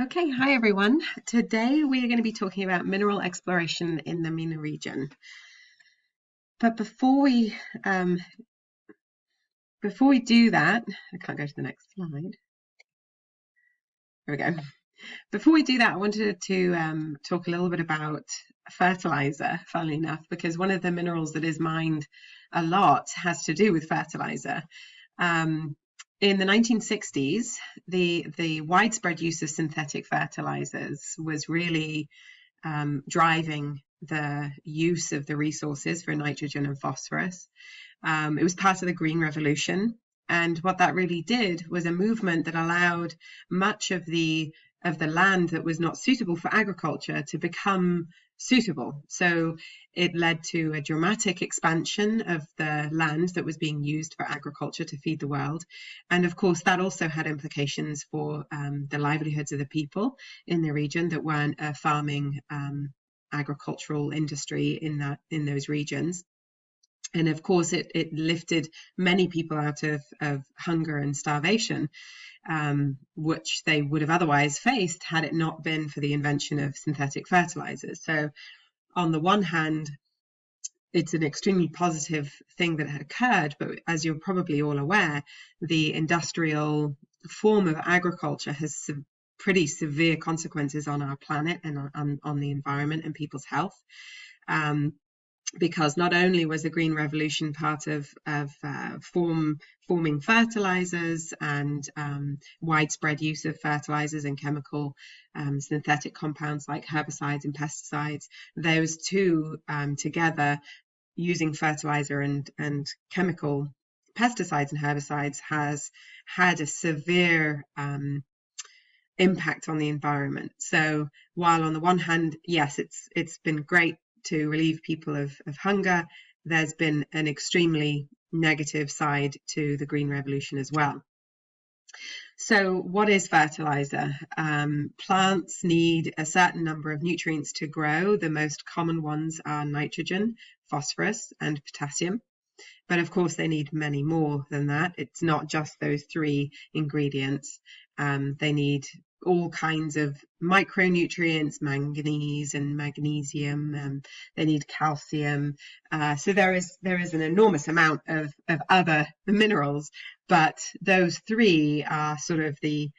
Okay, hi everyone. Today we are going to be talking about mineral exploration in the MENA region. But before we do that, I can't go to the next slide. There we go. Before we do that, I wanted to talk a little bit about fertilizer, funnily enough, because one of the minerals that is mined a lot has to do with fertilizer. In the 1960s, the widespread use of synthetic fertilizers was really driving the use of the resources for nitrogen and phosphorus. It was part of the Green Revolution. And what that really did was a movement that allowed much of the land that was not suitable for agriculture to become suitable. So it led to a dramatic expansion of the land that was being used for agriculture to feed the world. And of course, that also had implications for the livelihoods of the people in the region that weren't a farming agricultural industry in those regions. And of course, it lifted many people out of hunger and starvation, which they would have otherwise faced had it not been for the invention of synthetic fertilizers. So on the one hand, it's an extremely positive thing that had occurred, but as you're probably all aware, the industrial form of agriculture has pretty severe consequences on our planet and on the environment and people's health. Because not only was the Green Revolution part of forming fertilizers and widespread use of fertilizers and chemical synthetic compounds like herbicides and pesticides, those two together, using fertilizer and chemical pesticides and herbicides, has had a severe impact on the environment. So while on the one hand, yes, it's been great to relieve people of hunger, there's been an extremely negative side to the Green Revolution as well. So what is fertilizer? Plants need a certain number of nutrients to grow. The most common ones are nitrogen, phosphorus, and potassium. But of course, they need many more than that. It's not just those three ingredients. They need all kinds of micronutrients, manganese and magnesium. They need calcium. So there is an enormous amount of other minerals, but those three are sort of the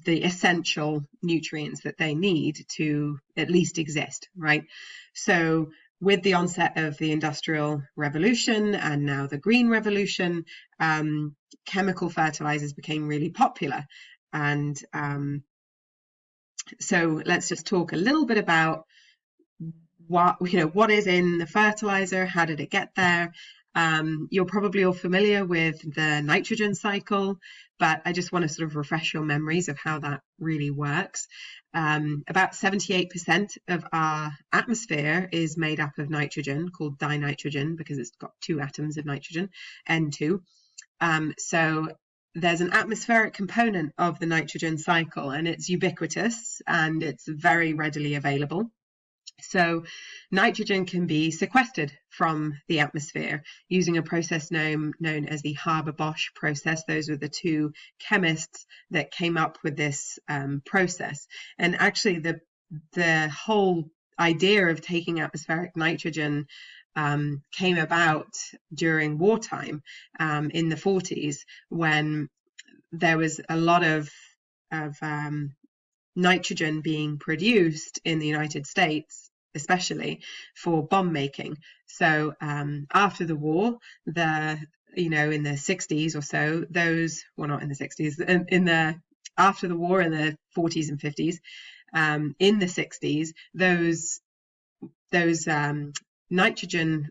essential nutrients that they need to at least exist, right? So with the onset of the Industrial Revolution and now the Green Revolution, chemical fertilizers became really popular. And so let's just talk a little bit about what is in the fertilizer, how did it get there? You're probably all familiar with the nitrogen cycle, but I just want to sort of refresh your memories of how that really works. About 78% of our atmosphere is made up of nitrogen, called dinitrogen, because it's got two atoms of nitrogen, N2. So there's an atmospheric component of the nitrogen cycle, and it's ubiquitous and it's very readily available. So nitrogen can be sequestered from the atmosphere using a process known as the Haber-Bosch process. Those were the two chemists that came up with this process. And actually the whole idea of taking atmospheric nitrogen came about during wartime in the 40s, when there was a lot of nitrogen being produced in the United States, especially for bomb making. So after the war, in the 60s or so, not in the 60s, after the war in the 40s and 50s, in the 60s, those nitrogen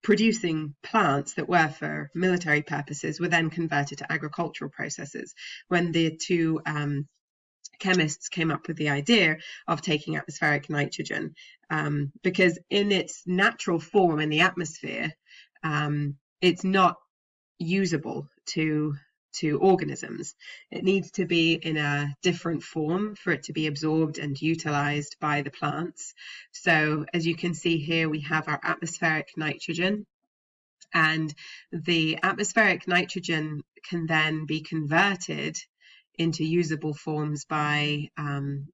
producing plants that were for military purposes were then converted to agricultural processes when the two chemists came up with the idea of taking atmospheric nitrogen, because in its natural form in the atmosphere, it's not usable to organisms. It needs to be in a different form for it to be absorbed and utilized by the plants. So as you can see here, we have our atmospheric nitrogen, and the atmospheric nitrogen can then be converted into usable forms by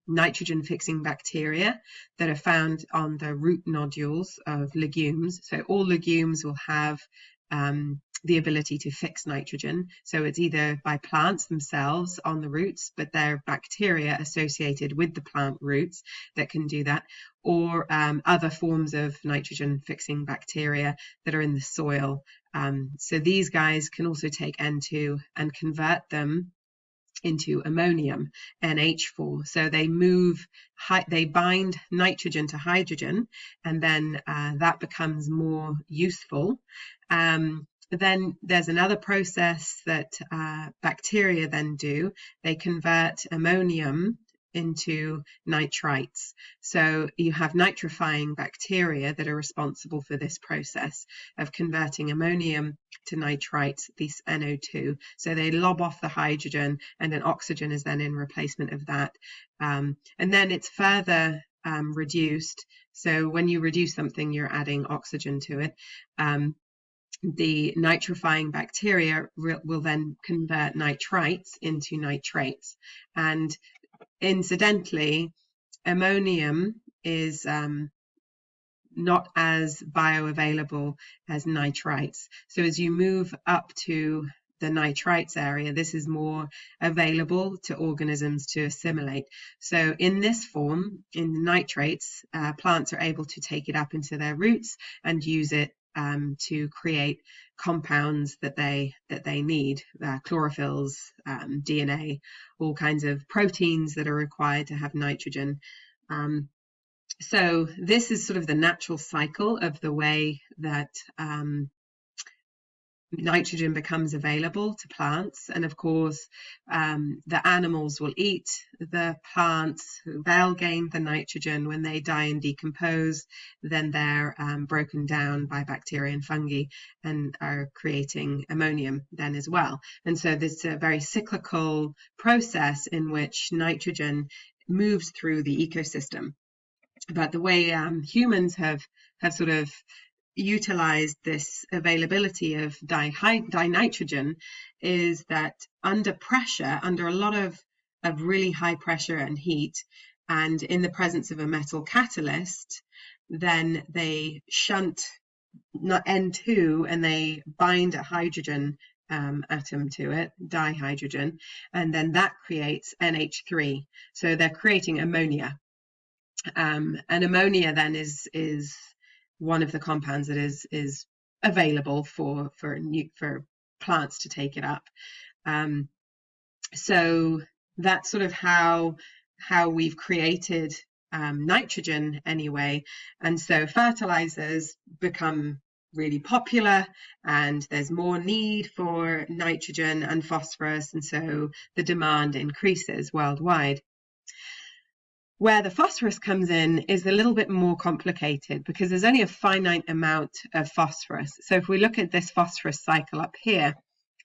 nitrogen fixing bacteria that are found on the root nodules of legumes. So all legumes will have the ability to fix nitrogen. So it's either by plants themselves on the roots, but there are bacteria associated with the plant roots that can do that, or other forms of nitrogen fixing bacteria that are in the soil. So these guys can also take N2 and convert them into ammonium, NH4. So they bind nitrogen to hydrogen, and then that becomes more useful. Then there's another process that bacteria then do. They convert ammonium into nitrites. So you have nitrifying bacteria that are responsible for this process of converting ammonium to nitrites, this NO2. So they lob off the hydrogen, and then oxygen is then in replacement of that. And then it's further reduced. So when you reduce something, you're adding oxygen to it. The nitrifying bacteria will then convert nitrites into nitrates. And incidentally, ammonium is not as bioavailable as nitrites. So as you move up to the nitrites area, this is more available to organisms to assimilate. So in this form, in the nitrates, plants are able to take it up into their roots and use it to create compounds that they need, chlorophylls, DNA, all kinds of proteins that are required to have nitrogen. So this is sort of the natural cycle of the way that nitrogen becomes available to plants. And of course, the animals will eat the plants, they'll gain the nitrogen. When they die and decompose, then they're broken down by bacteria and fungi and are creating ammonium then as well. And so this is a very cyclical process in which nitrogen moves through the ecosystem. But the way humans have sort of utilized this availability of dinitrogen is that under pressure, under a lot of really high pressure and heat, and in the presence of a metal catalyst, then they shunt N2 and they bind a hydrogen atom to it, dihydrogen, and then that creates NH3. So they're creating ammonia. And ammonia then is one of the compounds that is available for plants to take it up. So that's sort of how we've created nitrogen anyway. And so fertilizers become really popular, and there's more need for nitrogen and phosphorus, and so the demand increases worldwide. Where the phosphorus comes in is a little bit more complicated because there's only a finite amount of phosphorus. So if we look at this phosphorus cycle up here,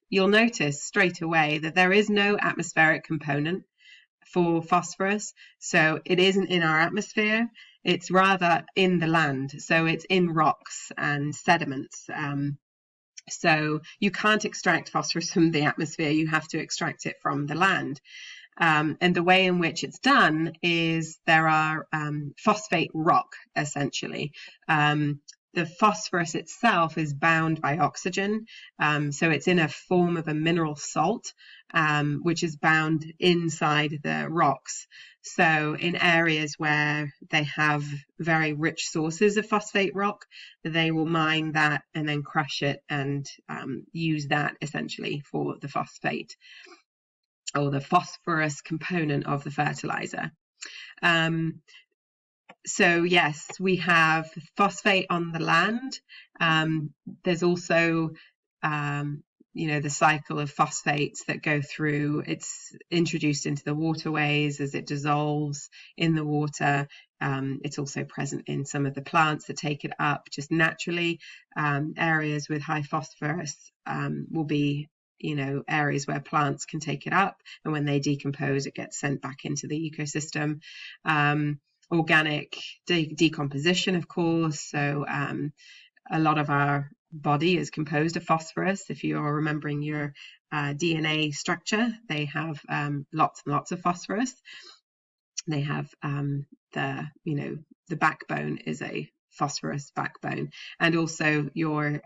you'll notice straight away that there is no atmospheric component for phosphorus. So it isn't in our atmosphere, it's rather in the land. So it's in rocks and sediments. So you can't extract phosphorus from the atmosphere, you have to extract it from the land. And the way in which it's done is there are phosphate rock, essentially. The phosphorus itself is bound by oxygen, so it's in a form of a mineral salt, which is bound inside the rocks. So in areas where they have very rich sources of phosphate rock, they will mine that and then crush it and use that essentially for the phosphate, or the phosphorus component of the fertilizer. So yes, we have phosphate on the land. There's also, the cycle of phosphates that go through. It's introduced into the waterways as it dissolves in the water. It's also present in some of the plants that take it up just naturally. Areas with high phosphorus will be areas where plants can take it up, and when they decompose, it gets sent back into the ecosystem. Organic decomposition, of course. So a lot of our body is composed of phosphorus. If you're remembering your DNA structure, they have lots and lots of phosphorus. They have the backbone is a phosphorus backbone, and also your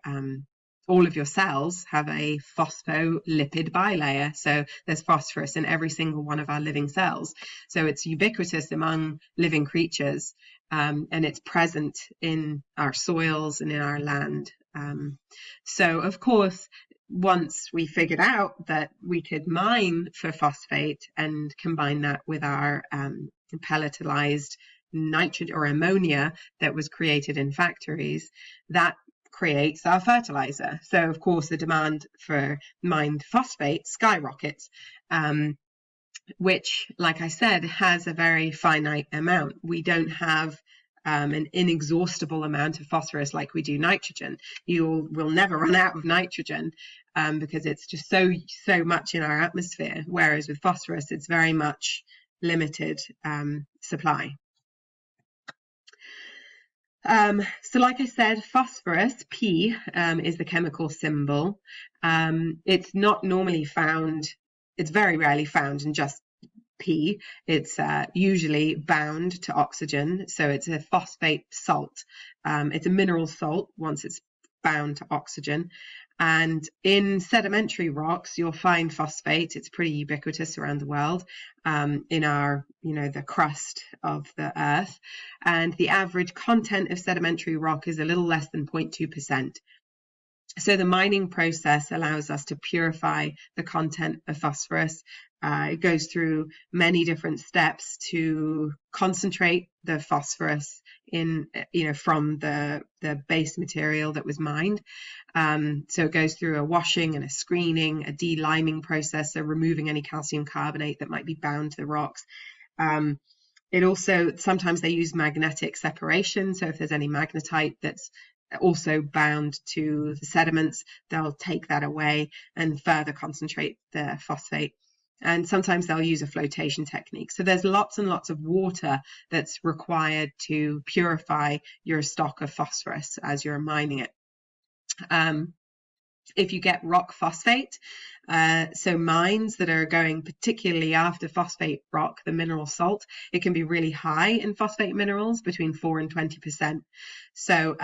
all of your cells have a phospholipid bilayer. So there's phosphorus in every single one of our living cells. So it's ubiquitous among living creatures, and it's present in our soils and in our land. So of course, once we figured out that we could mine for phosphate and combine that with our pelletized nitrogen or ammonia that was created in factories, that creates our fertilizer. So of course the demand for mined phosphate skyrockets, which, like I said, has a very finite amount. We don't have an inexhaustible amount of phosphorus like we do nitrogen. You will never run out of nitrogen because it's just so much in our atmosphere, whereas with phosphorus it's very much limited supply. So like I said, phosphorus, P, is the chemical symbol. It's not normally found, it's very rarely found in just P. It's usually bound to oxygen, so it's a phosphate salt. It's a mineral salt once it's bound to oxygen. And in sedimentary rocks, you'll find phosphate. It's pretty ubiquitous around the world, in our, the crust of the earth. And the average content of sedimentary rock is a little less than 0.2%. So the mining process allows us to purify the content of phosphorus. It goes through many different steps to concentrate the phosphorus from the base material that was mined. So it goes through a washing and a screening, a deliming process, so removing any calcium carbonate that might be bound to the rocks. It also, sometimes they use magnetic separation. So if there's any magnetite that's also bound to the sediments, they'll take that away and further concentrate the phosphate. And sometimes they'll use a flotation technique. So there's lots and lots of water that's required to purify your stock of phosphorus as you're mining it. If you get rock phosphate, so mines that are going particularly after phosphate rock, the mineral salt, it can be really high in phosphate minerals, between 4 and 20%. So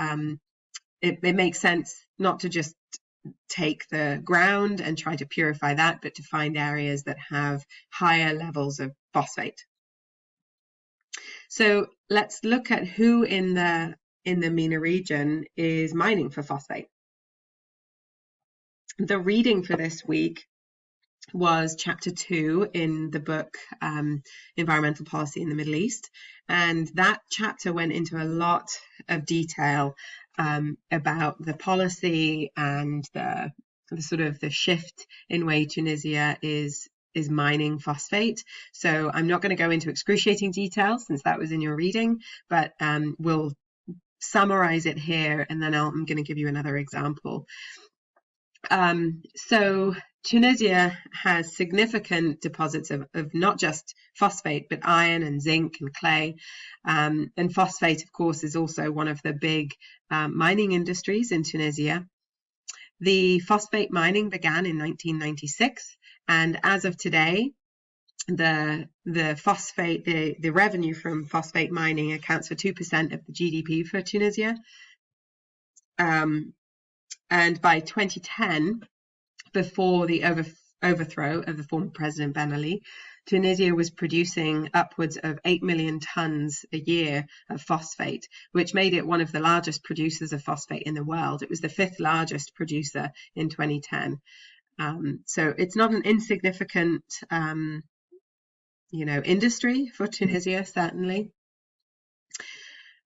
it makes sense not to just take the ground and try to purify that, but to find areas that have higher levels of phosphate. So let's look at who in the MENA region is mining for phosphate. The reading for this week was chapter 2 in the book Environmental Policy in the Middle East, and that chapter went into a lot of detail about the policy and the sort of the shift in way Tunisia is mining phosphate. So I'm not going to go into excruciating detail since that was in your reading, but we'll summarize it here, and then I'm going to give you another example. So Tunisia has significant deposits of not just phosphate, but iron and zinc and clay. And phosphate, of course, is also one of the big mining industries in Tunisia. The phosphate mining began in 1996, and as of today, the revenue from phosphate mining accounts for 2% of the GDP for Tunisia. And by 2010, before the overthrow of the former President Ben Ali, Tunisia was producing upwards of 8 million tons a year of phosphate, which made it one of the largest producers of phosphate in the world. It was the 5th largest producer in 2010. So it's not an insignificant, industry for Tunisia, certainly.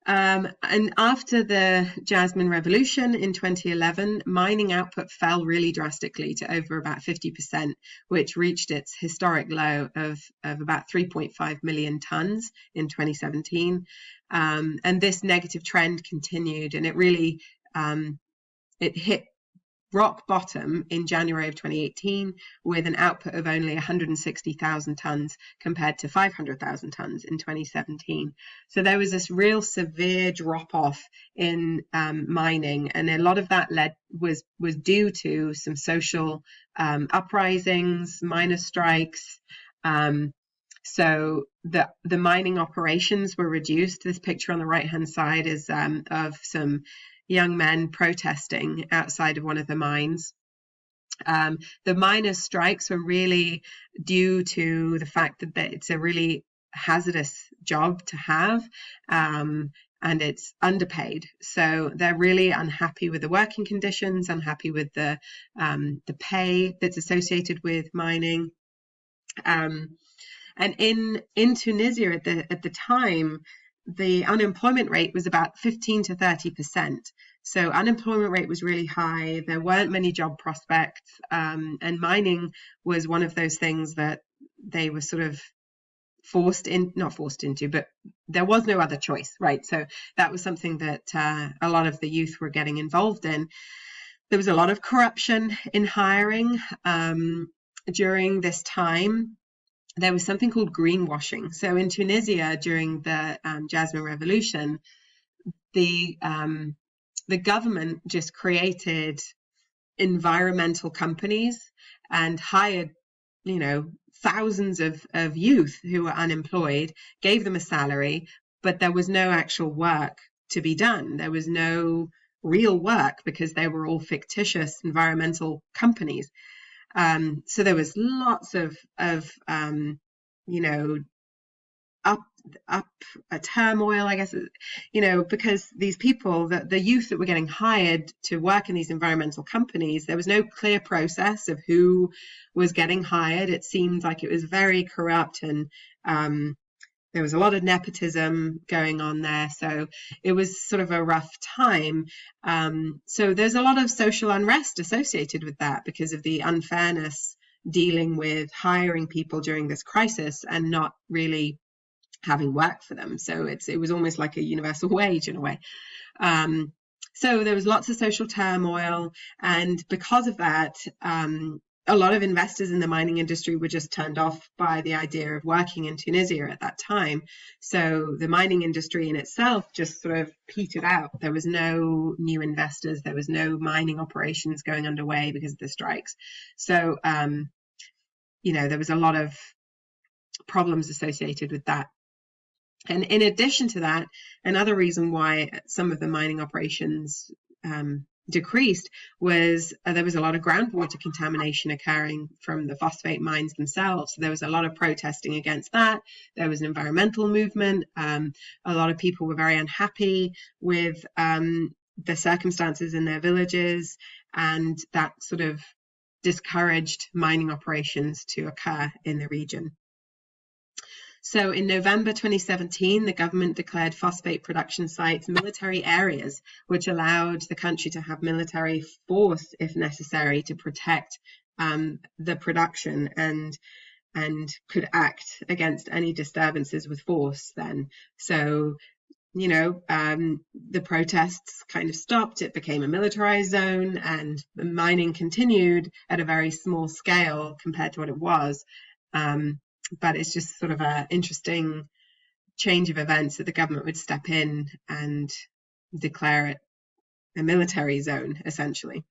And after the Jasmine Revolution in 2011, mining output fell really drastically to over about 50%, which reached its historic low of about 3.5 million tons in 2017. And this negative trend continued, and it really it hit rock bottom in January of 2018 with an output of only 160,000 tons compared to 500,000 tons in 2017. So there was this real severe drop off in mining, and a lot of that was due to some social uprisings, miners' strikes. So the mining operations were reduced. This picture on the right hand side is of some young men protesting outside of one of the mines. The miners' strikes were really due to the fact that it's a really hazardous job to have, and it's underpaid. So they're really unhappy with the working conditions, unhappy with the pay that's associated with mining. And in Tunisia at the time, the unemployment rate was about 15 to 30%. So unemployment rate was really high. There weren't many job prospects, and mining was one of those things that they were sort of not forced into, but there was no other choice, right? So that was something that a lot of the youth were getting involved in. There was a lot of corruption in hiring during this time. There was something called greenwashing. So in Tunisia, during the Jasmine Revolution, the government just created environmental companies and hired, thousands of youth who were unemployed, gave them a salary, but there was no actual work to be done. There was no real work because they were all fictitious environmental companies. So there was lots of turmoil, I guess, because these people, the youth that were getting hired to work in these environmental companies, there was no clear process of who was getting hired. It seemed like it was very corrupt, and there was a lot of nepotism going on there. So it was sort of a rough time. So there's a lot of social unrest associated with that because of the unfairness dealing with hiring people during this crisis and not really having work for them. So it was almost like a universal wage in a way. So there was lots of social turmoil, and because of that, a lot of investors in the mining industry were just turned off by the idea of working in Tunisia at that time. So the mining industry in itself just sort of petered out. There was no new investors. There was no mining operations going underway because of the strikes. So, there was a lot of problems associated with that. And in addition to that, another reason why some of the mining operations decreased was there was a lot of groundwater contamination occurring from the phosphate mines themselves. So there was a lot of protesting against that. There was an environmental movement. A lot of people were very unhappy with the circumstances in their villages, and that sort of discouraged mining operations to occur in the region. So in November 2017, the government declared phosphate production sites military areas, which allowed the country to have military force, if necessary, to protect the production and could act against any disturbances with force then. So, the protests kind of stopped. It became a militarized zone, and the mining continued at a very small scale compared to what it was. But it's just sort of an interesting change of events that the government would step in and declare it a military zone, essentially.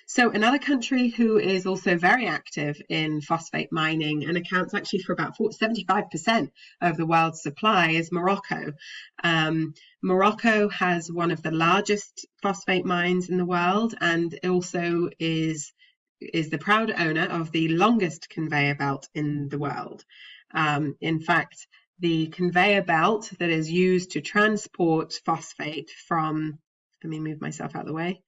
So another country who is also very active in phosphate mining and accounts actually for about 75% of the world's supply is Morocco. Morocco has one of the largest phosphate mines in the world, and also is the proud owner of the longest conveyor belt in the world. In fact, the conveyor belt that is used to transport phosphate from, let me move myself out of the way.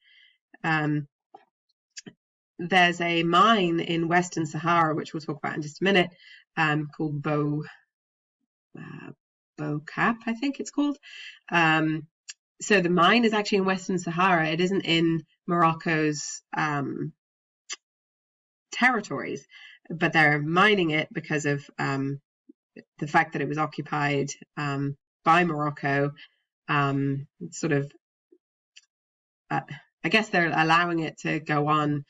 There's a mine in Western Sahara, which we'll talk about in just a minute, called Bokap, I think it's called. So the mine is actually in Western Sahara. It isn't in Morocco's territories, but they're mining it because of the fact that it was occupied by Morocco, sort of I guess they're allowing it to go on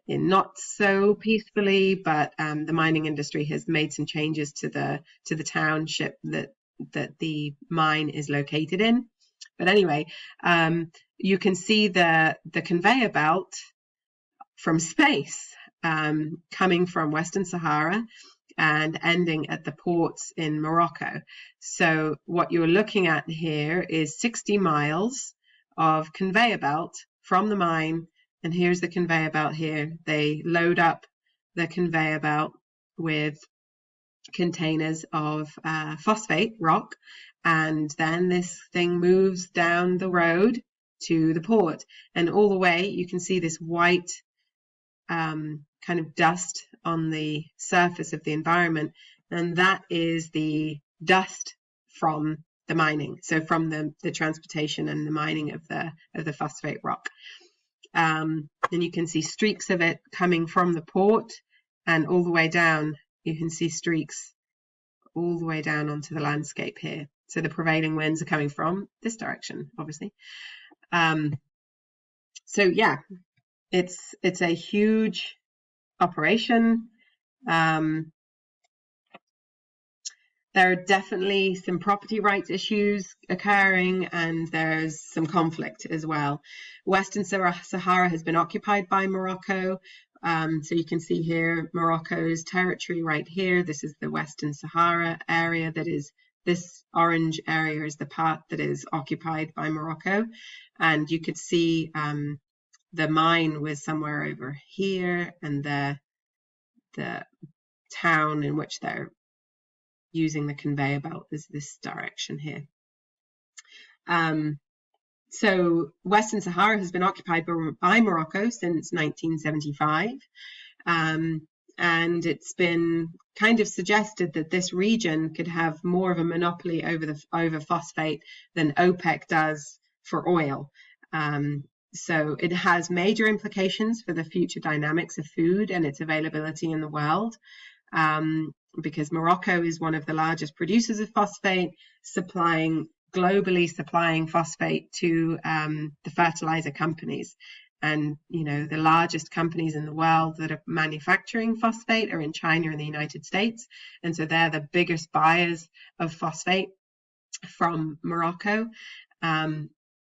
not so peacefully, but the mining industry has made some changes to the township that the mine is located in. But anyway, you can see the conveyor belt from space coming from Western Sahara and ending at the ports in Morocco. So what you're looking at here is 60 miles of conveyor belt from the mine. And here's the conveyor belt here. They load up the conveyor belt with containers of phosphate rock, and then this thing moves down the road to the port. And all the way you can see this white kind of dust on the surface of the environment, and that is the dust from the mining, so from the transportation and the mining of the phosphate rock. And you can see streaks of it coming from the port, and all the way down you can see streaks all the way down onto the landscape here. So the prevailing winds are coming from this direction, obviously. So yeah, it's a huge operation. There are definitely some property rights issues occurring, and there's some conflict as well. Western Sahara has been occupied by Morocco. So you can see here Morocco's territory right here. This is the Western Sahara area. That is, this orange area is the part that is occupied by Morocco. And you could see the mine was somewhere over here, and the town in which they're using the conveyor belt is this direction here. So Western Sahara has been occupied by Morocco since 1975. And it's been kind of suggested that this region could have more of a monopoly over phosphate than OPEC does for oil. So it has major implications for the future dynamics of food and its availability in the world. Because Morocco is one of the largest producers of phosphate, globally supplying phosphate to the fertilizer companies. And, you know, the largest companies in the world that are manufacturing phosphate are in China and the United States. And so they're the biggest buyers of phosphate from Morocco.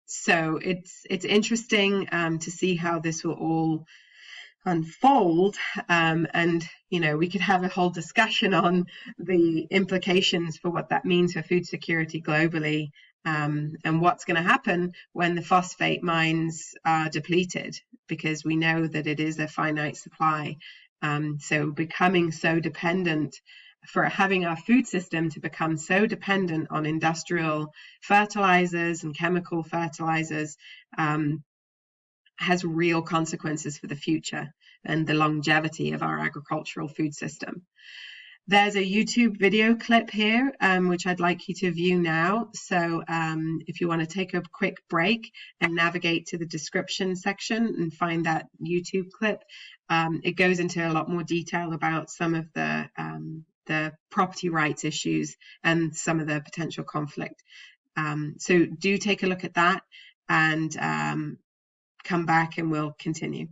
So it's interesting to see how this will all unfold, and you know, we could have a whole discussion on the implications for what that means for food security globally, and what's going to happen when the phosphate mines are depleted, because we know that it is a finite supply. So becoming so dependent, for having our food system to become so dependent on industrial fertilizers and chemical fertilizers, has real consequences for the future and the longevity of our agricultural food system. There's a YouTube video clip here, which I'd like you to view now. So if you want to take a quick break and navigate to the description section and find that YouTube clip, it goes into a lot more detail about some of the property rights issues and some of the potential conflict. So do take a look at that, and come back and we'll continue.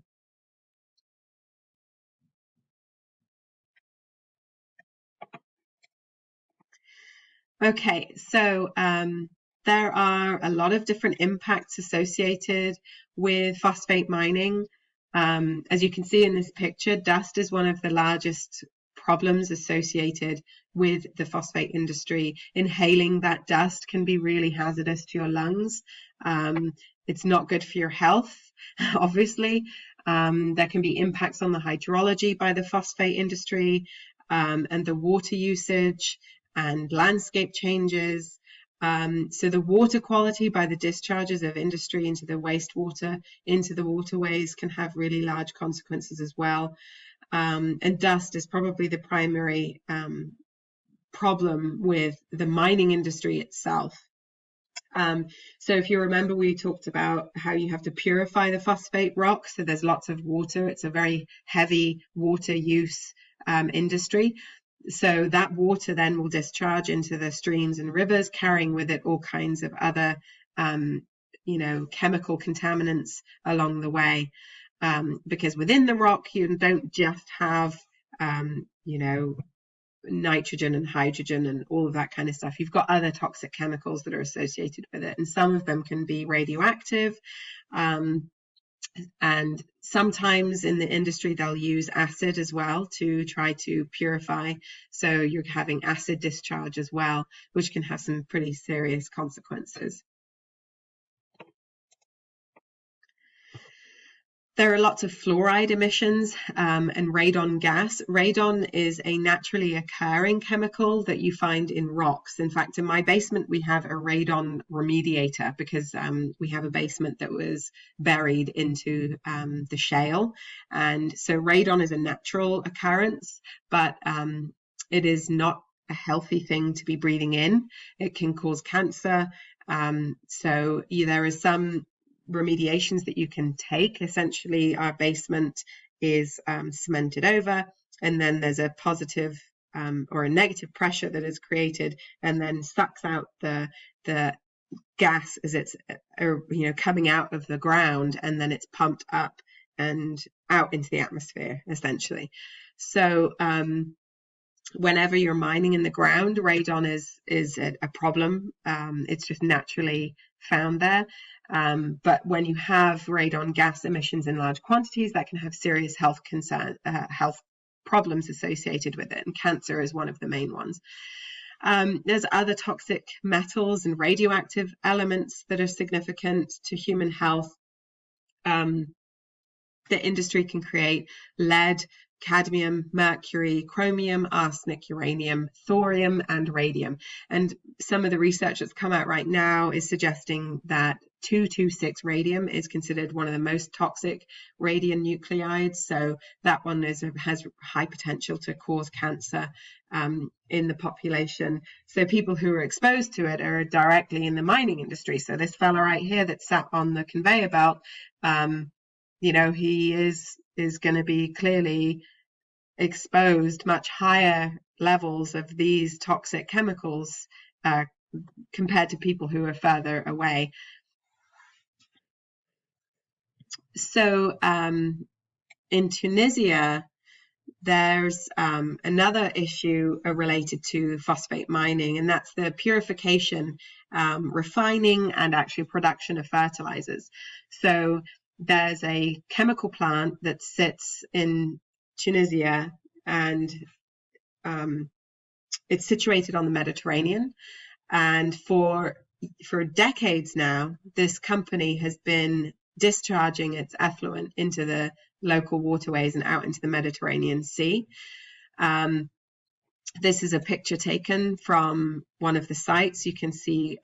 Okay, so there are a lot of different impacts associated with phosphate mining. As you can see in this picture, dust is one of the largest problems associated with the phosphate industry. Inhaling that dust can be really hazardous to your lungs. It's not good for your health, obviously. There can be impacts on the hydrology by the phosphate industry, and the water usage and landscape changes. So the water quality by the discharges of industry into the wastewater, into the waterways, can have really large consequences as well. And dust is probably the primary problem with the mining industry itself. So if you remember, we talked about how you have to purify the phosphate rock. So there's lots of water. It's a very heavy water use industry. So that water then will discharge into the streams and rivers, carrying with it all kinds of other chemical contaminants along the way, because within the rock you don't just have nitrogen and hydrogen and all of that kind of stuff. You've got other toxic chemicals that are associated with it, and some of them can be radioactive. And sometimes in the industry they'll use acid as well to try to purify. So you're having acid discharge as well, which can have some pretty serious consequences. There are lots of fluoride emissions and radon gas. Radon is a naturally occurring chemical that you find in rocks. In fact, in my basement, we have a radon remediator because we have a basement that was buried into the shale. And so radon is a natural occurrence, but it is not a healthy thing to be breathing in. It can cause cancer. So there is some remediations that you can take. Essentially, our basement is cemented over, and then there's a positive or a negative pressure that is created and then sucks out the gas as it's coming out of the ground, and then it's pumped up and out into the atmosphere essentially. So whenever you're mining in the ground, radon is a problem. It's just naturally found there. But when you have radon gas emissions in large quantities, that can have serious health problems associated with it, and cancer is one of the main ones. There's other toxic metals and radioactive elements that are significant to human health. The industry can create lead, cadmium, mercury, chromium, arsenic, uranium, thorium, and radium. And some of the research that's come out right now is suggesting that 226 radium is considered one of the most toxic radionuclides. So that one has high potential to cause cancer in the population. So people who are exposed to it are directly in the mining industry. So this fella right here that sat on the conveyor belt, he is going to be clearly exposed much higher levels of these toxic chemicals compared to people who are further away. So in Tunisia, there's another issue related to phosphate mining, and that's the purification, refining, and actually production of fertilizers. So there's a chemical plant that sits in Tunisia, and it's situated on the Mediterranean. And for decades now, this company has been discharging its effluent into the local waterways and out into the Mediterranean Sea. This is a picture taken from one of the sites. You can see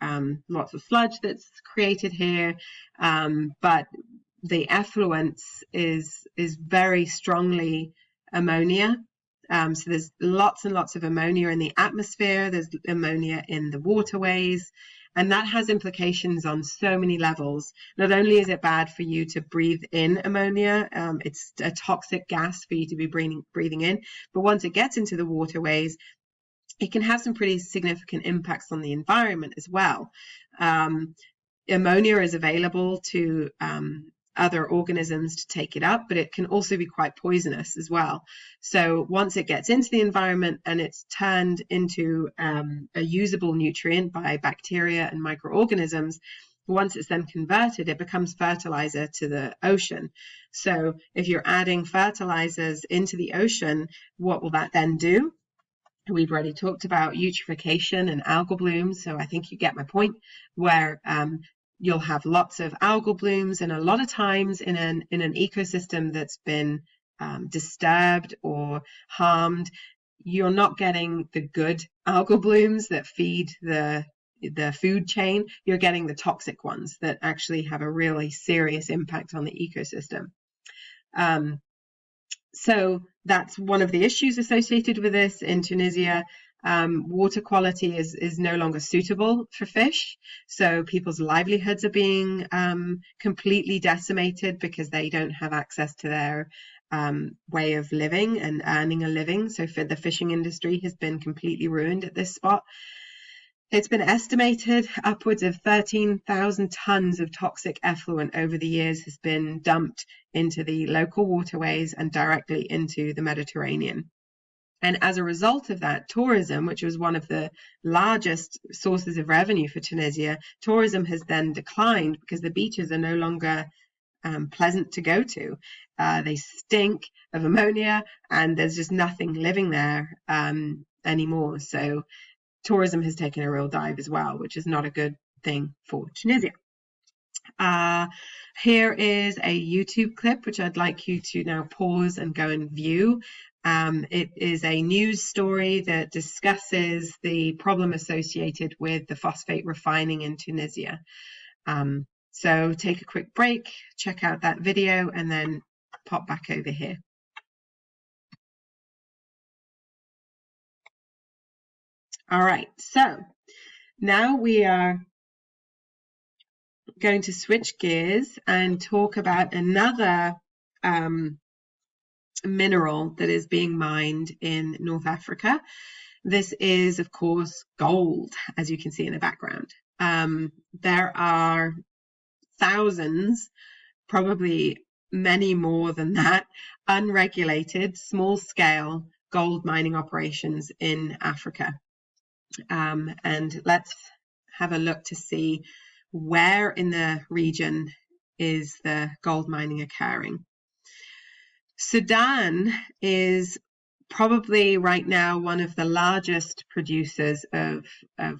lots of sludge that's created here, but the effluence is very strongly ammonia. So there's lots and lots of ammonia in the atmosphere. There's ammonia in the waterways. And that has implications on so many levels. Not only is it bad for you to breathe in ammonia, it's a toxic gas for you to be breathing in, but once it gets into the waterways, it can have some pretty significant impacts on the environment as well. Ammonia is available to other organisms to take it up, but it can also be quite poisonous as well. So once it gets into the environment and it's turned into a usable nutrient by bacteria and microorganisms, once it's then converted, it becomes fertilizer to the ocean. So if you're adding fertilizers into the ocean, what will that then do? We've already talked about eutrophication and algal blooms, so I think you get my point, where you'll have lots of algal blooms, and a lot of times in an ecosystem that's been disturbed or harmed, you're not getting the good algal blooms that feed the food chain. You're getting the toxic ones that actually have a really serious impact on the ecosystem. So that's one of the issues associated with this in Tunisia. Water quality is no longer suitable for fish. So people's livelihoods are being completely decimated because they don't have access to their way of living and earning a living. So for the fishing industry has been completely ruined at this spot. It's been estimated upwards of 13,000 tons of toxic effluent over the years has been dumped into the local waterways and directly into the Mediterranean. And as a result of that, tourism, which was one of the largest sources of revenue for Tunisia, tourism has then declined because the beaches are no longer pleasant to go to. They stink of ammonia, and there's just nothing living there anymore. So tourism has taken a real dive as well, which is not a good thing for Tunisia. Here is a YouTube clip, which I'd like you to now pause and go and view. It is a news story that discusses the problem associated with the phosphate refining in Tunisia. So take a quick break, check out that video, and then pop back over here. All right, so now we are going to switch gears and talk about another mineral that is being mined in North Africa. This is, of course, gold, as you can see in the background. There are thousands, probably many more than that, unregulated, small-scale gold mining operations in Africa. And let's have a look to see where in the region is the gold mining occurring. Sudan is probably right now one of the largest producers of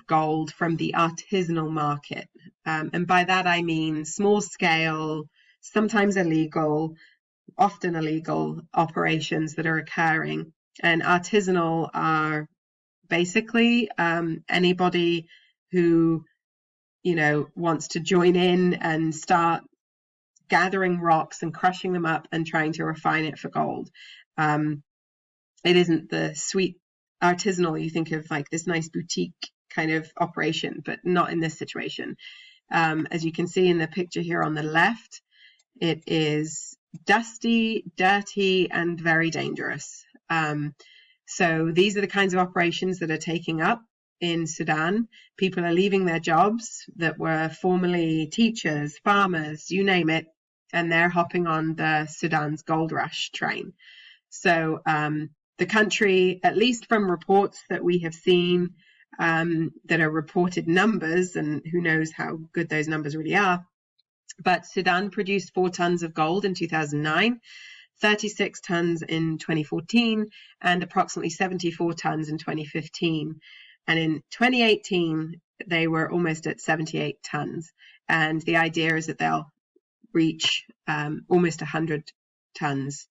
gold from the artisanal market. And by that I mean small scale, sometimes illegal, often illegal operations that are occurring. And artisanal are basically anybody who, you know, wants to join in and start gathering rocks and crushing them up and trying to refine it for gold. It isn't the sweet artisanal you think of, like this nice boutique kind of operation, but not in this situation. As you can see in the picture here on the left, it is dusty, dirty, and very dangerous. So these are the kinds of operations that are taking up in Sudan. People are leaving their jobs that were formerly teachers, farmers, you name it, and they're hopping on the Sudan's gold rush train. So the country, at least from reports that we have seen that are reported numbers, and who knows how good those numbers really are, but Sudan produced 4 tons of gold in 2009, 36 tons in 2014, and approximately 74 tons in 2015. And in 2018, they were almost at 78 tons. And the idea is that they'll reach almost 100 tons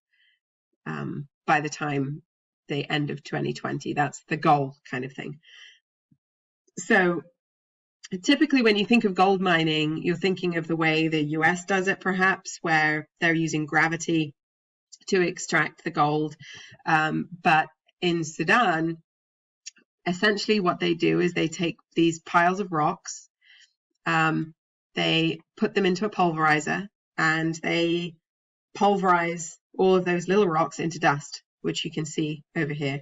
by the time the end of 2020. That's the goal kind of thing. So typically when you think of gold mining, you're thinking of the way the US does it, perhaps, where they're using gravity to extract the gold. But in Sudan, essentially what they do is they take these piles of rocks, they put them into a pulverizer, and they pulverize all of those little rocks into dust, which you can see over here.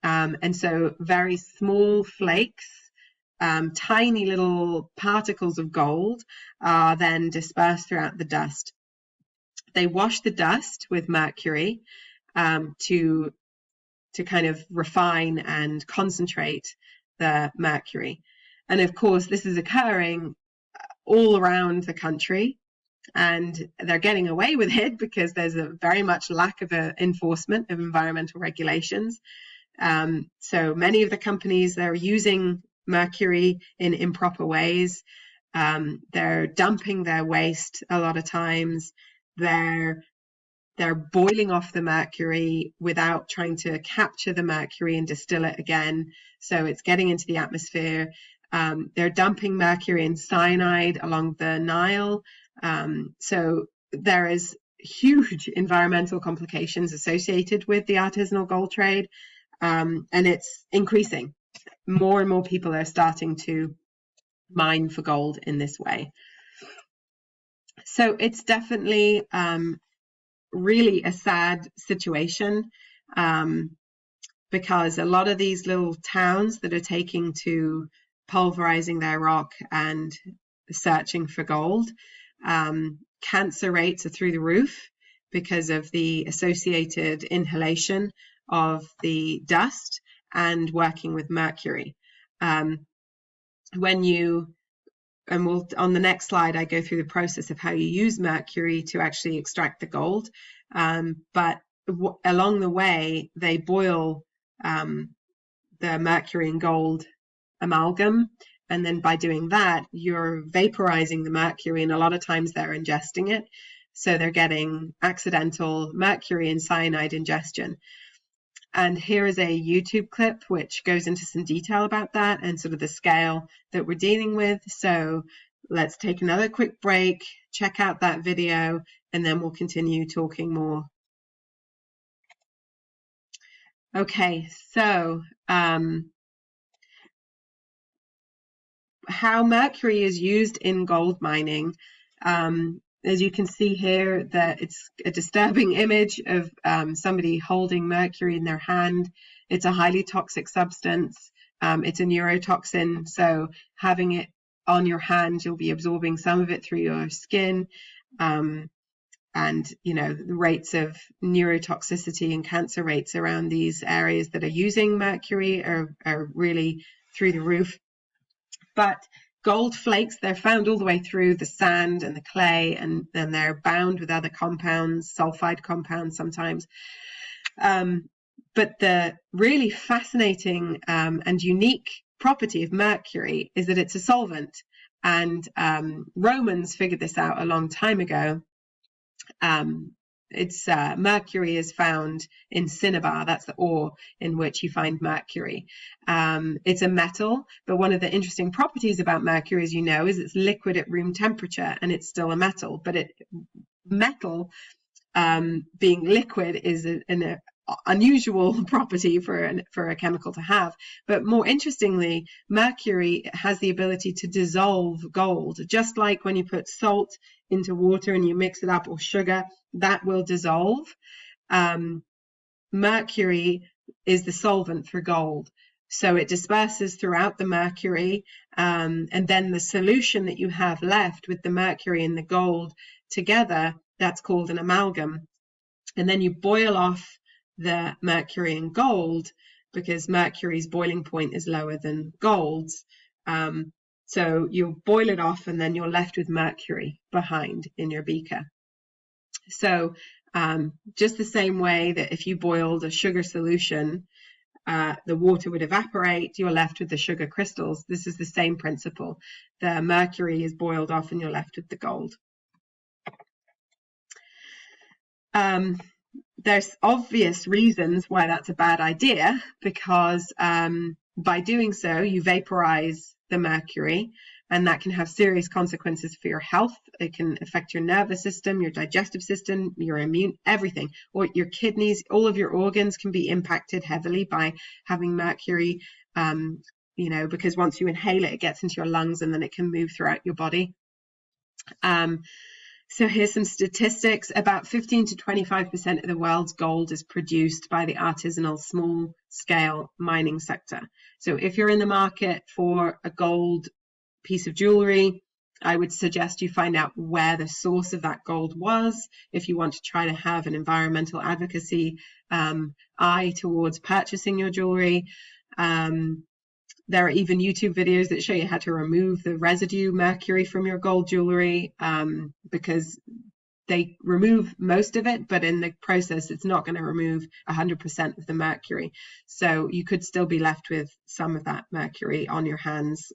And so very small flakes, tiny little particles of gold are then dispersed throughout the dust. They wash the dust with mercury to kind of refine and concentrate the mercury. And of course, this is occurring all around the country, and they're getting away with it because there's a very much lack of enforcement of environmental regulations. So many of the companies, they're using mercury in improper ways. They're dumping their waste a lot of times. They're boiling off the mercury without trying to capture the mercury and distill it again. So it's getting into the atmosphere. They're dumping mercury and cyanide along the Nile. So there is huge environmental complications associated with the artisanal gold trade. And it's increasing. More and more people are starting to mine for gold in this way. So it's definitely really a sad situation, because a lot of these little towns that are taking to pulverizing their rock and searching for gold. Cancer rates are through the roof because of the associated inhalation of the dust and working with mercury. On the next slide, I go through the process of how you use mercury to actually extract the gold. But along the way, they boil the mercury and gold amalgam. And then by doing that, you're vaporizing the mercury, and a lot of times they're ingesting it. So they're getting accidental mercury and cyanide ingestion. And here is a YouTube clip which goes into some detail about that and sort of the scale that we're dealing with. So let's take another quick break, check out that video, and then we'll continue talking more. Okay, so how mercury is used in gold mining. As you can see here, that it's a disturbing image of somebody holding mercury in their hand. It's a highly toxic substance. It's a neurotoxin, so having it on your hand, you'll be absorbing some of it through your skin. And the rates of neurotoxicity and cancer rates around these areas that are using mercury are really through the roof. But gold flakes, they're found all the way through the sand and the clay, and then they're bound with other compounds, sulfide compounds sometimes. But the really fascinating and unique property of mercury is that it's a solvent. And Romans figured this out a long time ago. Mercury is found in cinnabar. That's the ore in which you find mercury. It's a metal, but one of the interesting properties about mercury, as you know, is it's liquid at room temperature, and it's still a metal. But metal being liquid is an unusual property for a chemical to have. But more interestingly, mercury has the ability to dissolve gold, just like when you put salt into water and you mix it up, or sugar, that will dissolve. Mercury is the solvent for gold. So it disperses throughout the mercury, and then the solution that you have left with the mercury and the gold together, that's called an amalgam. And then you boil off the mercury and gold, because mercury's boiling point is lower than gold's. So you boil it off, and then you're left with mercury behind in your beaker. So just the same way that if you boiled a sugar solution, the water would evaporate, you're left with the sugar crystals. This is the same principle. The mercury is boiled off and you're left with the gold. There's obvious reasons why that's a bad idea, because by doing so, you vaporize the mercury, and that can have serious consequences for your health. It can affect your nervous system, your digestive system, your immune, everything, or your kidneys. All of your organs can be impacted heavily by having mercury, because once you inhale it, it gets into your lungs, and then it can move throughout your body. So here's some statistics. About 15 to 25% of the world's gold is produced by the artisanal small-scale mining sector. So if you're in the market for a gold piece of jewelry, I would suggest you find out where the source of that gold was if you want to try to have an environmental advocacy eye towards purchasing your jewelry. There are even YouTube videos that show you how to remove the residue mercury from your gold jewelry, because they remove most of it, but in the process, it's not going to remove 100% of the mercury. So you could still be left with some of that mercury on your hands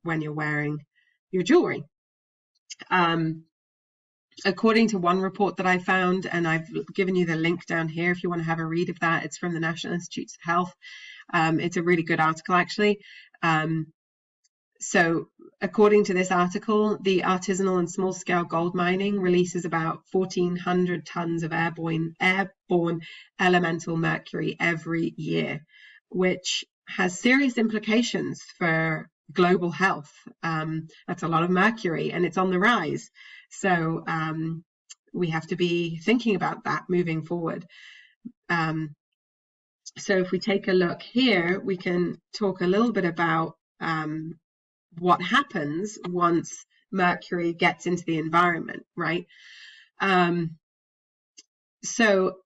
when you're wearing your jewelry. According to one report that I found, and I've given you the link down here if you want to have a read of that, it's from the National Institutes of Health. It's a really good article, actually. So according to this article, the artisanal and small-scale gold mining releases about 1,400 tons of airborne elemental mercury every year, which has serious implications for global health. That's a lot of mercury, and it's on the rise. So we have to be thinking about that moving forward. So if we take a look here, we can talk a little bit about what happens once mercury gets into the environment, right? So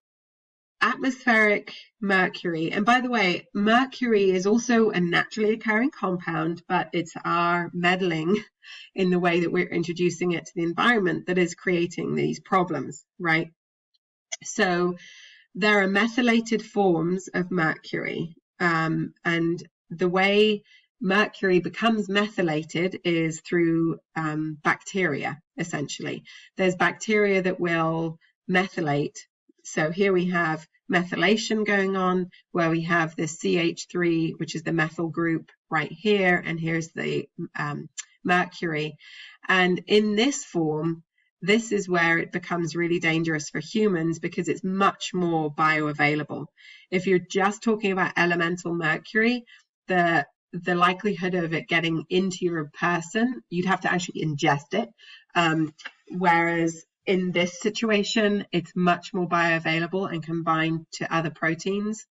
atmospheric mercury, and by the way, mercury is also a naturally occurring compound, but it's our meddling in the way that we're introducing it to the environment that is creating these problems, right? So there are methylated forms of mercury, and the way mercury becomes methylated is through bacteria, essentially. There's bacteria that will methylate. So here we have methylation going on, where we have this CH3, which is the methyl group right here, and here's the mercury. And in this form, this is where it becomes really dangerous for humans because it's much more bioavailable. If you're just talking about elemental mercury, the likelihood of it getting into your person, you'd have to actually ingest it. Whereas in this situation, it's much more bioavailable and can bind to other proteins.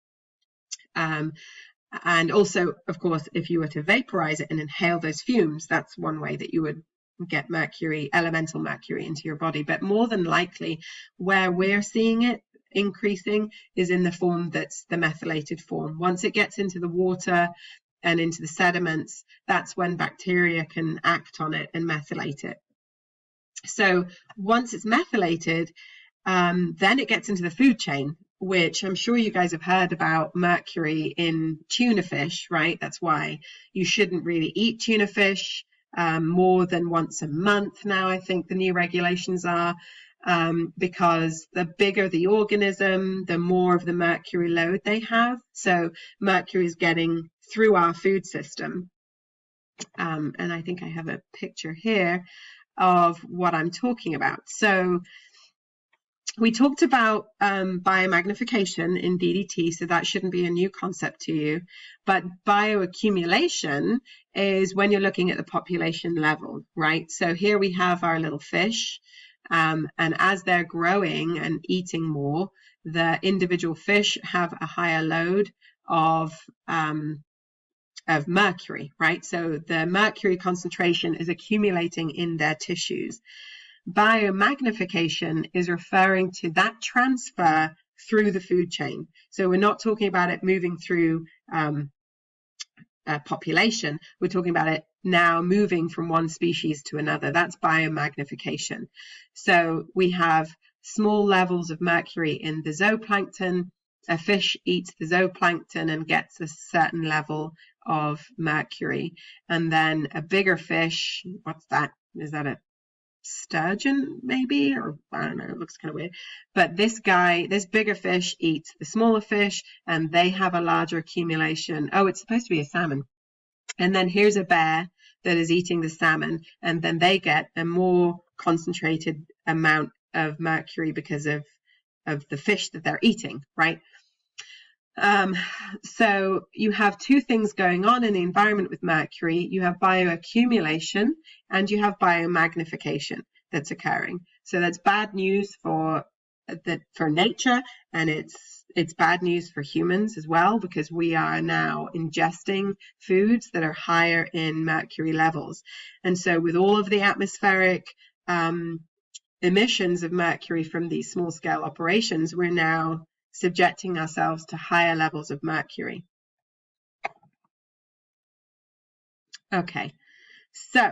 And also, of course, if you were to vaporize it and inhale those fumes, that's one way that you would get mercury, elemental mercury, into your body. But more than likely, where we're seeing it increasing is in the form that's the methylated form. Once it gets into the water and into the sediments, that's when bacteria can act on it and methylate it. So once it's methylated, then it gets into the food chain, which I'm sure you guys have heard about mercury in tuna fish, right? That's why you shouldn't really eat tuna fish more than once a month now, I think the new regulations are, because the bigger the organism, the more of the mercury load they have. So mercury is getting through our food system. And I think I have a picture here of what I'm talking about. So we talked about biomagnification in DDT, so that shouldn't be a new concept to you. But bioaccumulation is when you're looking at the population level, right? So here we have our little fish, and as they're growing and eating more, the individual fish have a higher load of mercury, right? So the mercury concentration is accumulating in their tissues. Biomagnification is referring to that transfer through the food chain. So we're not talking about it moving through a population. We're talking about it now moving from one species to another. That's biomagnification. So we have small levels of mercury in the zooplankton. A fish eats the zooplankton and gets a certain level of mercury. And then a bigger fish, what's that? Is that a sturgeon maybe, or I don't know, it looks kind of weird, but this bigger fish eats the smaller fish and they have a larger accumulation. Oh, it's supposed to be a salmon. And then here's a bear that is eating the salmon, and then they get a more concentrated amount of mercury because of the fish that they're eating, right? So you have two things going on in the environment with mercury. You have bioaccumulation and you have biomagnification that's occurring. So that's bad news for nature, and it's bad news for humans as well, because we are now ingesting foods that are higher in mercury levels. And so with all of the atmospheric emissions of mercury from these small scale operations, we're now subjecting ourselves to higher levels of mercury. Okay, so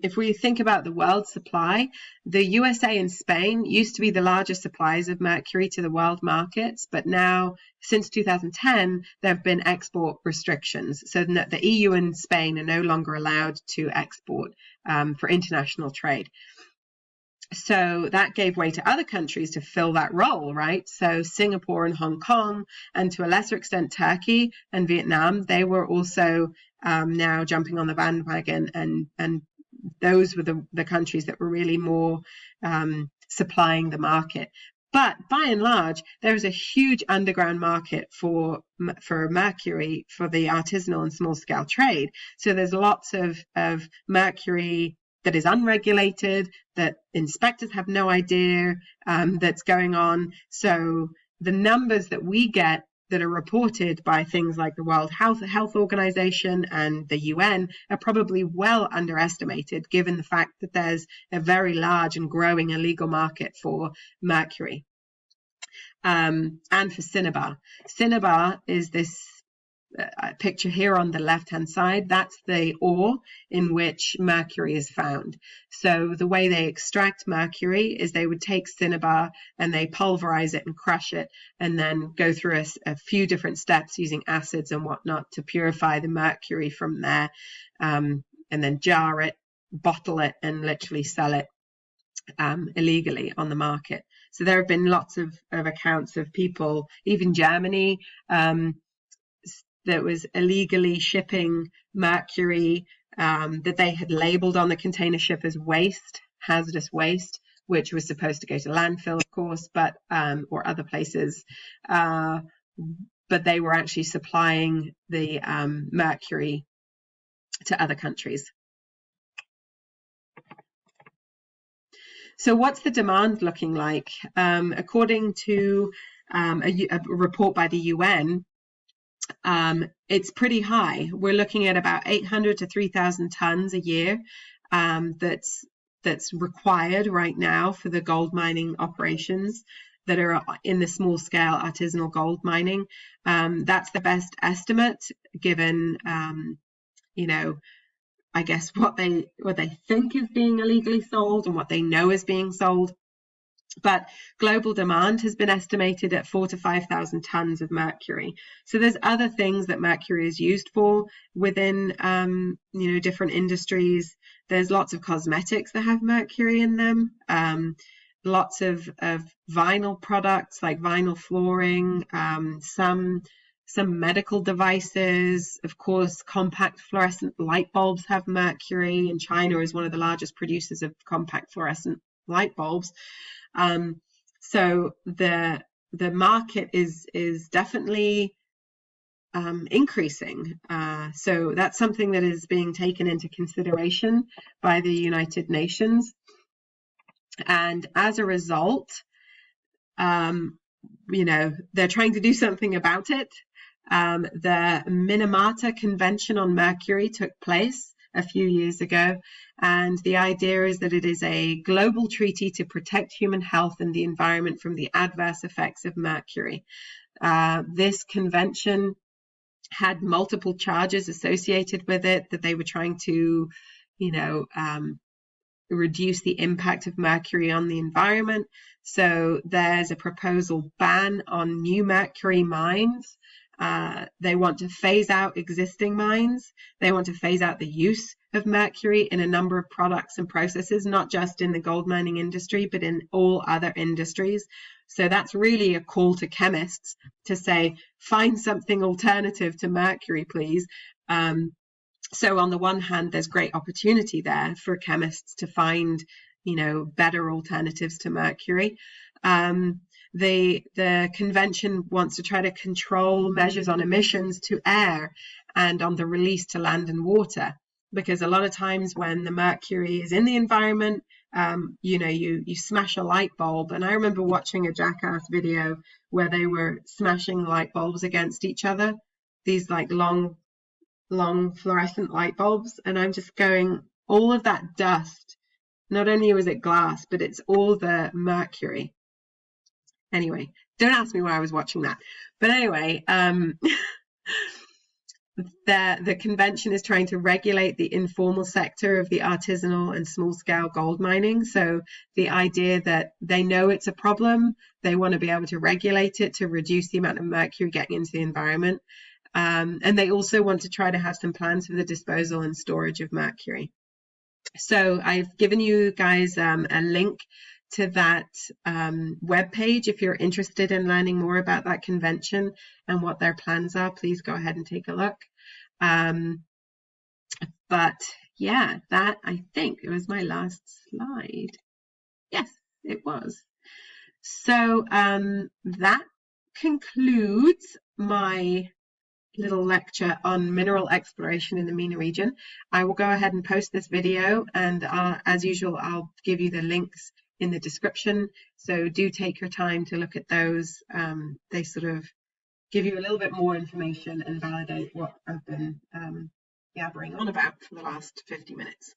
if we think about the world supply, the USA and Spain used to be the largest suppliers of mercury to the world markets, but now since 2010 there have been export restrictions, so that the EU and Spain are no longer allowed to export for international trade. So that gave way to other countries to fill that role, right? So Singapore and Hong Kong, and to a lesser extent Turkey and Vietnam, they were also now jumping on the bandwagon, and those were the countries that were really more supplying the market. But by and large, there is a huge underground market for mercury for the artisanal and small scale trade. So there's lots of mercury that is unregulated, that inspectors have no idea that's going on. So the numbers that we get that are reported by things like the World Health Organization and the UN are probably well underestimated, given the fact that there's a very large and growing illegal market for mercury and for cinnabar. Cinnabar is this picture here on the left hand side. That's the ore in which mercury is found. So the way they extract mercury is they would take cinnabar and they pulverize it and crush it, and then go through a few different steps using acids and whatnot to purify the mercury from there, and then jar it, bottle it, and literally sell it illegally on the market. So there have been lots of accounts of people, even Germany, that was illegally shipping mercury that they had labeled on the container ship as waste, hazardous waste, which was supposed to go to landfill, of course, but or other places. But they were actually supplying the mercury to other countries. So what's the demand looking like? According to a report by the UN, it's pretty high. We're looking at about 800 to 3,000 tons a year that's required right now for the gold mining operations that are in the small scale artisanal gold mining. That's the best estimate, given I guess what they think is being illegally sold and what they know is being sold. But global demand has been estimated at 4,000 to 5,000 tons of mercury. So there's other things that mercury is used for within different industries. There's lots of cosmetics that have mercury in them. Lots of vinyl products like vinyl flooring, some medical devices. Of course, compact fluorescent light bulbs have mercury, and China is one of the largest producers of compact fluorescent light bulbs. So the market is definitely increasing. So that's something that is being taken into consideration by the United Nations. And as a result, they're trying to do something about it. The Minamata Convention on Mercury took place a few years ago, and the idea is that it is a global treaty to protect human health and the environment from the adverse effects of mercury. This convention had multiple charges associated with it, that they were trying to, reduce the impact of mercury on the environment. So there's a proposal ban on new mercury mines. They want to phase out existing mines. They want to phase out the use of mercury in a number of products and processes, not just in the gold mining industry, but in all other industries. So that's really a call to chemists to say, find something alternative to mercury, please. So on the one hand, there's great opportunity there for chemists to find, better alternatives to mercury. The convention wants to try to control measures on emissions to air and on the release to land and water, because a lot of times when the mercury is in the environment, you smash a light bulb. And I remember watching a Jackass video where they were smashing light bulbs against each other, these like long fluorescent light bulbs. And I'm just going, all of that dust, not only was it glass, but it's all the mercury. Anyway, don't ask me why I was watching that. But anyway, the convention is trying to regulate the informal sector of the artisanal and small-scale gold mining. So the idea that they know it's a problem, they want to be able to regulate it to reduce the amount of mercury getting into the environment. And they also want to try to have some plans for the disposal and storage of mercury. So I've given you guys a link to that webpage. If you're interested in learning more about that convention and what their plans are, please go ahead and take a look. But yeah, that, I think it was my last slide. Yes, it was. So that concludes my little lecture on mineral exploration in the MENA region. I will go ahead and post this video, and as usual, I'll give you the links in the description. So do take your time to look at those. They sort of give you a little bit more information and validate what I've been yabbering on about for the last 50 minutes.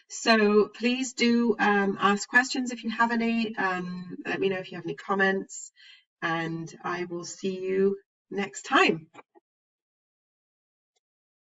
So please do ask questions if you have any. Let me know if you have any comments, and I will see you next time.